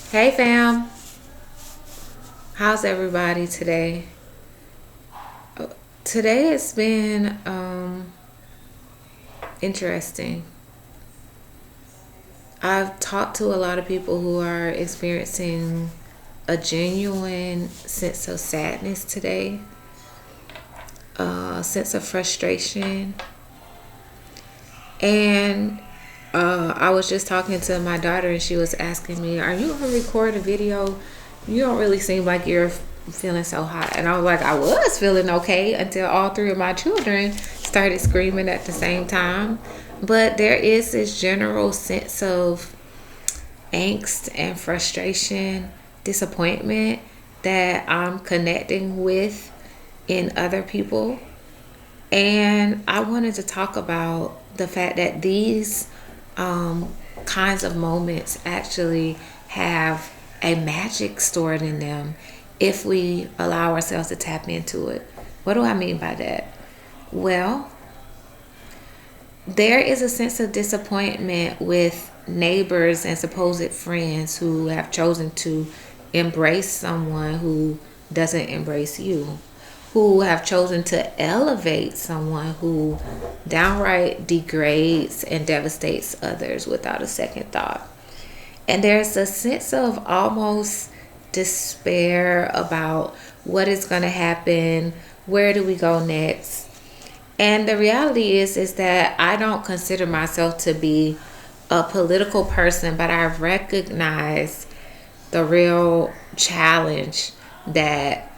Hey fam, how's everybody today? Today it's been interesting. I've talked to a lot of people who are experiencing a genuine sense of sadness today, a sense of frustration, and I was just talking to my daughter and she was asking me, "Are you gonna record a video? You don't really seem like you're feeling so hot." And I was like, I was feeling okay until all three of my children started screaming at the same time. But there is this general sense of angst and frustration, disappointment that I'm connecting with in other people. And I wanted to talk about the fact that these kinds of moments actually have a magic stored in them if we allow ourselves to tap into it. What do I mean by that? Well, there is a sense of disappointment with neighbors and supposed friends who have chosen to embrace someone who doesn't embrace you, who have chosen to elevate someone who downright degrades and devastates others without a second thought. And there's a sense of almost despair about what is going to happen, where do we go next? And the reality is that I don't consider myself to be a political person, but I recognize the real challenge that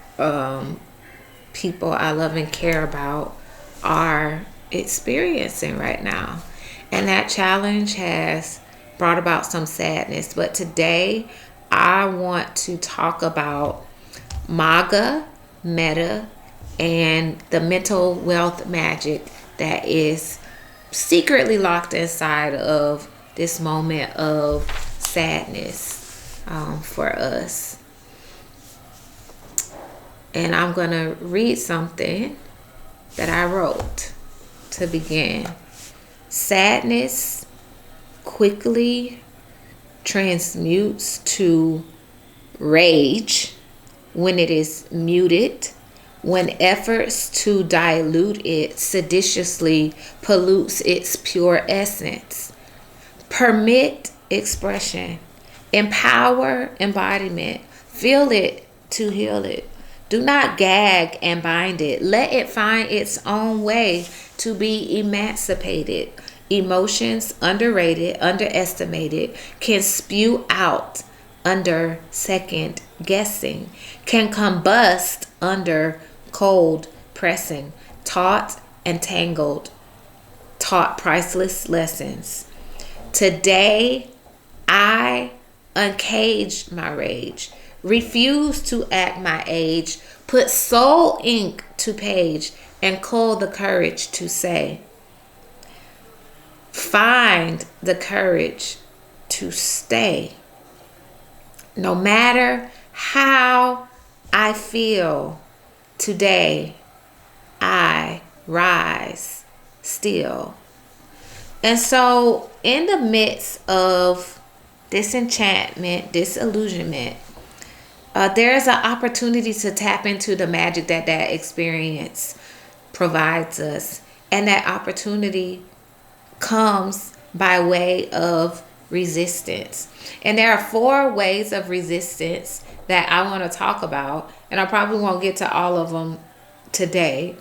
people I love and care about are experiencing right now. And that challenge has brought about some sadness. But today, I want to talk about MAGA, meta, and the mental wealth magic that is secretly locked inside of this moment of sadness for us. And I'm going to read something that I wrote to begin. Sadness quickly transmutes to rage when it is muted, when efforts to dilute it seditiously pollutes its pure essence. Permit expression, empower embodiment, feel it to heal it. Do not gag and bind it. Let it find its own way to be emancipated. Emotions, underrated, underestimated, can spew out under second guessing, can combust under cold pressing, taught and tangled, taught priceless lessons. Today, I uncage my rage, refuse to act my age, put soul ink to page, and cull the courage to say. Find the courage to stay. No matter how I feel today, I rise still. And so, in the midst of disenchantment, disillusionment, there is an opportunity to tap into the magic that that experience provides us. And that opportunity comes by way of resistance. And there are 4 ways of resistance that I want to talk about. And I probably won't get to all of them today.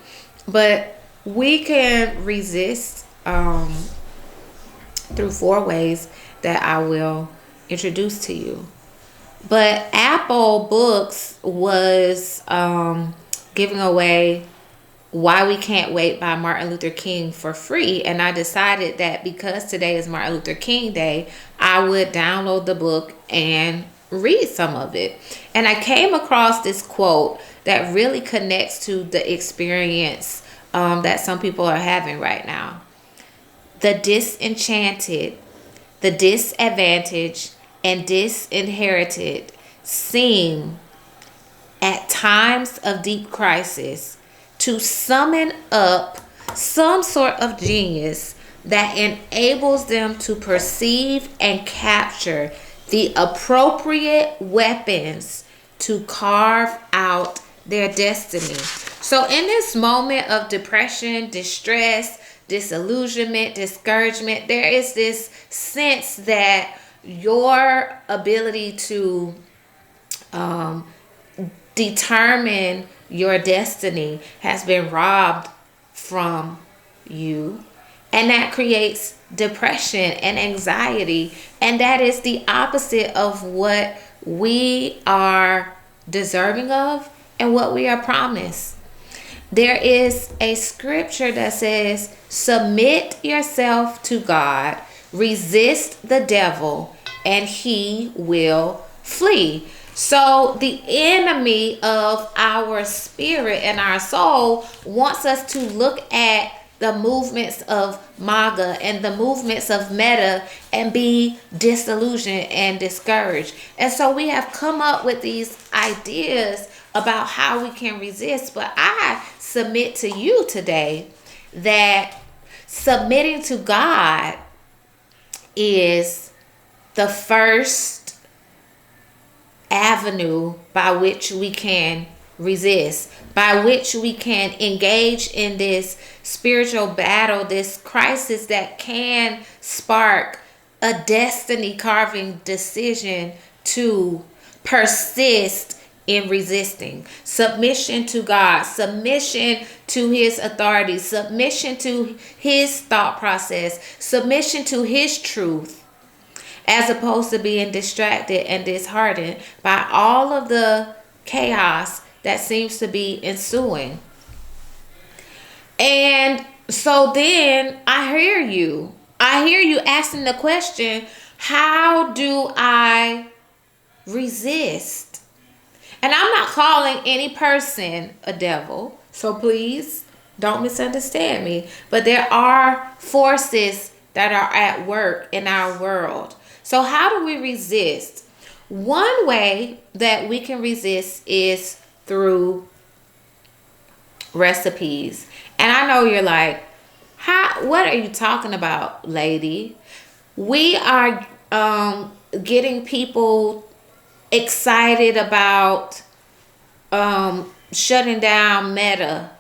But we can resist through 4 ways that I will introduce to you. But Apple Books was giving away Why We Can't Wait by Martin Luther King for free. And I decided that because today is Martin Luther King Day, I would download the book and read some of it. And I came across this quote that really connects to the experience that some people are having right now. The disenchanted, the disadvantaged, and disinherited seem at times of deep crisis to summon up some sort of genius that enables them to perceive and capture the appropriate weapons to carve out their destiny. So in this moment of depression, distress, disillusionment, discouragement, there is this sense that your ability to determine your destiny has been robbed from you. And that creates depression and anxiety. And that is the opposite of what we are deserving of and what we are promised. There is a scripture that says, submit yourself to God, resist the devil, and he will flee. So the enemy of our spirit and our soul wants us to look at the movements of MAGA and the movements of MAGA and be disillusioned and discouraged. And so we have come up with these ideas about how we can resist. But I submit to you today that submitting to God is the first avenue by which we can resist, by which we can engage in this spiritual battle, this crisis that can spark a destiny carving decision to persist in resisting. Submission to God, submission to his authority, submission to his thought process, submission to his truth, as opposed to being distracted and disheartened by all of the chaos that seems to be ensuing. And so then I hear you asking the question, how do I resist? And I'm not calling any person a devil, so please don't misunderstand me. But there are forces that are at work in our world. So how do we resist? One way that we can resist is through recipes. And I know you're like, what are you talking about, lady? We are getting people excited about shutting down Meta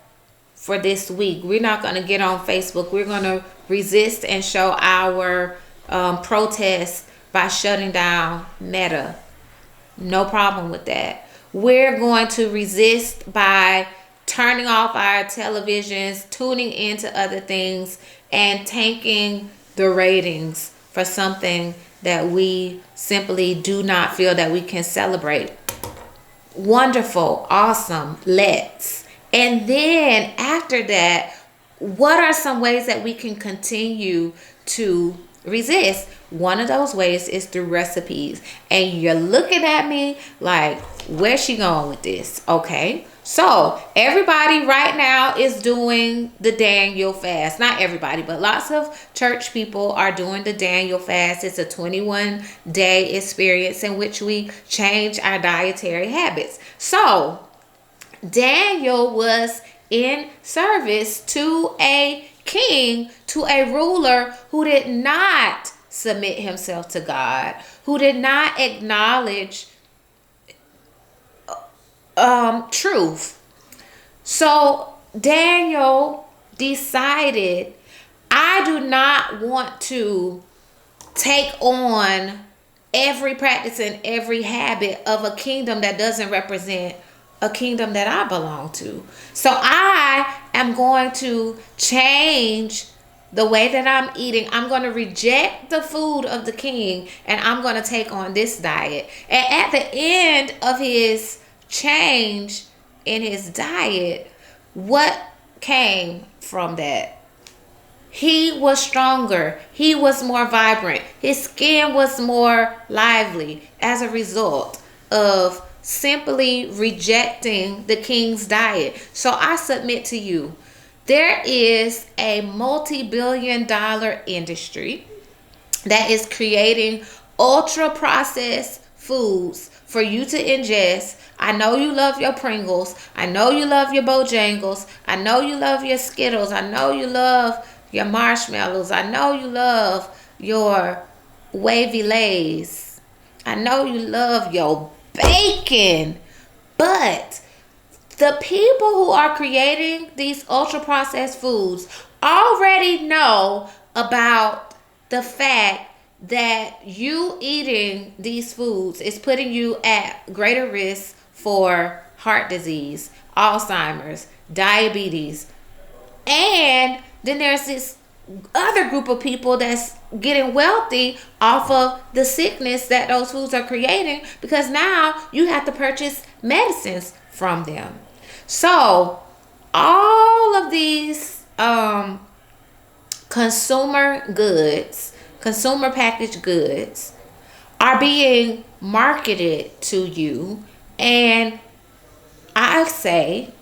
for this week. We're not going to get on Facebook. We're going to resist and show our protest by shutting down Meta. No problem with that. We're going to resist by turning off our televisions, tuning into other things, and tanking the ratings for something that we simply do not feel that we can celebrate. Wonderful, awesome, let's. And then after that, what are some ways that we can continue to resist? One of those ways is through recipes. And you're looking at me like, where's she going with this? Okay. So everybody right now is doing the Daniel fast. Not everybody, but lots of church people are doing the Daniel fast. It's a 21-day experience in which we change our dietary habits. So Daniel was in service to a king, to a ruler who did not submit himself to God, who did not acknowledge truth. So Daniel decided, I do not want to take on every practice and every habit of a kingdom that doesn't represent a kingdom that I belong to. So I am going to change the way that I'm eating. I'm going to reject the food of the king, and I'm going to take on this diet. And at the end of his change in his diet, what came from that? He was stronger. He was more vibrant. His skin was more lively as a result of simply rejecting the king's diet. So I submit to you, there is a multi-billion-dollar industry that is creating ultra-processed foods for you to ingest. I know you love your Pringles. I know you love your Bojangles. I know you love your Skittles. I know you love your marshmallows. I know you love your Wavy Lays. I know you love your bacon, but the people who are creating these ultra processed foods already know about the fact that you eating these foods is putting you at greater risk for heart disease, Alzheimer's, diabetes. And then there's this other group of people that's getting wealthy off of the sickness that those foods are creating, because now you have to purchase medicines from them. So all of these consumer goods, consumer packaged goods, are being marketed to you. And I say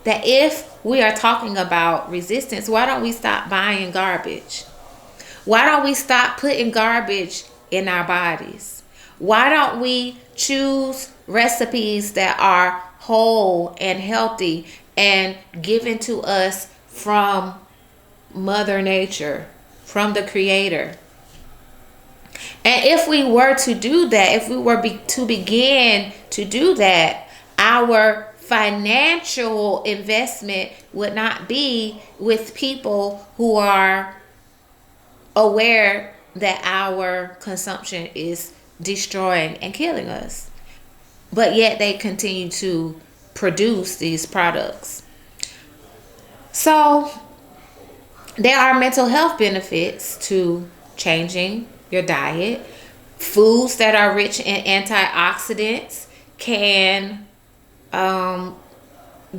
that if we are talking about resistance, why don't we stop buying garbage? Why don't we stop putting garbage in our bodies? Why don't we choose recipes that are whole and healthy and given to us from Mother Nature, from the Creator? And if we were to do that, if we were to begin to do that, our financial investment would not be with people who are aware that our consumption is destroying and killing us, but yet they continue to produce these products. So there are mental health benefits to changing your diet. Foods that are rich in antioxidants can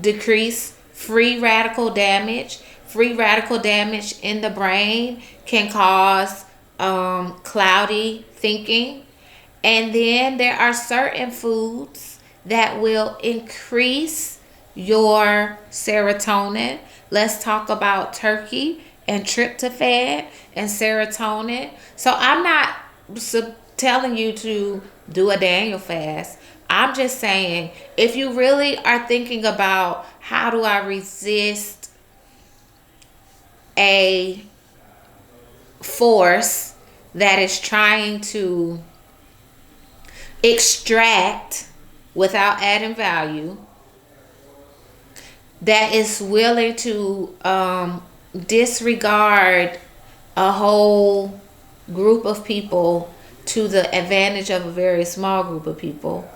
decrease free radical damage. Free radical damage in the brain can cause cloudy thinking. And then there are certain foods that will increase your serotonin. Let's talk about turkey and tryptophan and serotonin. So I'm not telling you to do a Daniel fast. I'm just saying, if you really are thinking about how do I resist a force that is trying to extract without adding value, that is willing to disregard a whole group of people to the advantage of a very small group of people,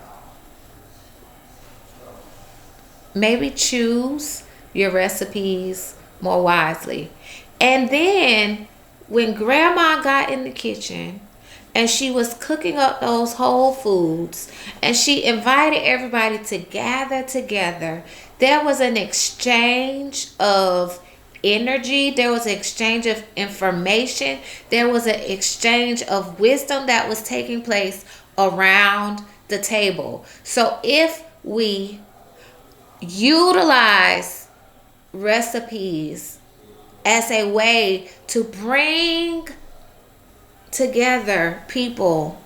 maybe choose your recipes more wisely. And then when grandma got in the kitchen and she was cooking up those whole foods and she invited everybody to gather together, there was an exchange of energy, there was an exchange of information, there was an exchange of wisdom that was taking place around the table. So if we utilize recipes as a way to bring together people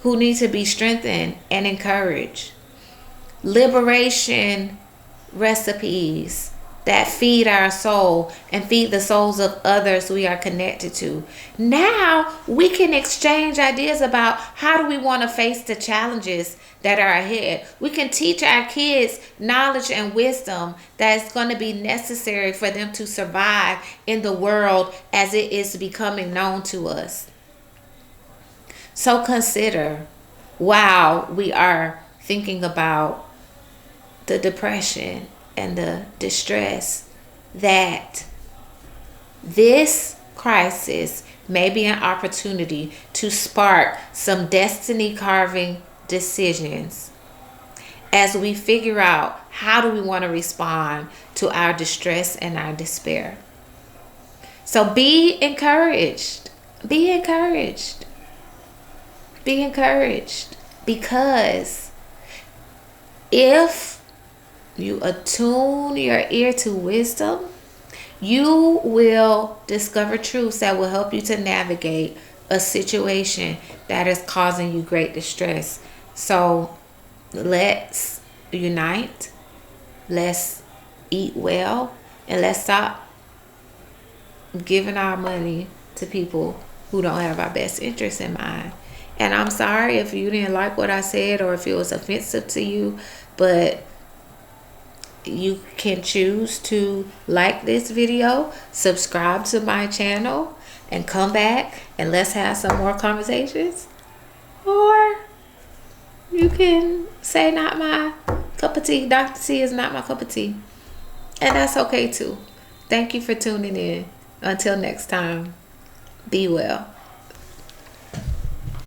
who need to be strengthened and encouraged, liberation recipes that feed our soul and feed the souls of others we are connected to. Now we can exchange ideas about how do we want to face the challenges that are ahead. We can teach our kids knowledge and wisdom that is going to be necessary for them to survive in the world as it is becoming known to us. So consider, while we are thinking about the depression and the distress, that this crisis may be an opportunity to spark some destiny carving decisions as we figure out how do we want to respond to our distress and our despair. So be encouraged. Be encouraged. Be encouraged, because if you attune your ear to wisdom, you will discover truths that will help you to navigate a situation that is causing you great distress. So let's unite, let's eat well, and let's stop giving our money to people who don't have our best interests in mind. And I'm sorry if you didn't like what I said or if it was offensive to you, but you can choose to like this video, subscribe to my channel, and come back and let's have some more conversations. Or you can say not my cup of tea. Dr. T is not my cup of tea. And that's okay too. Thank you for tuning in. Until next time, be well.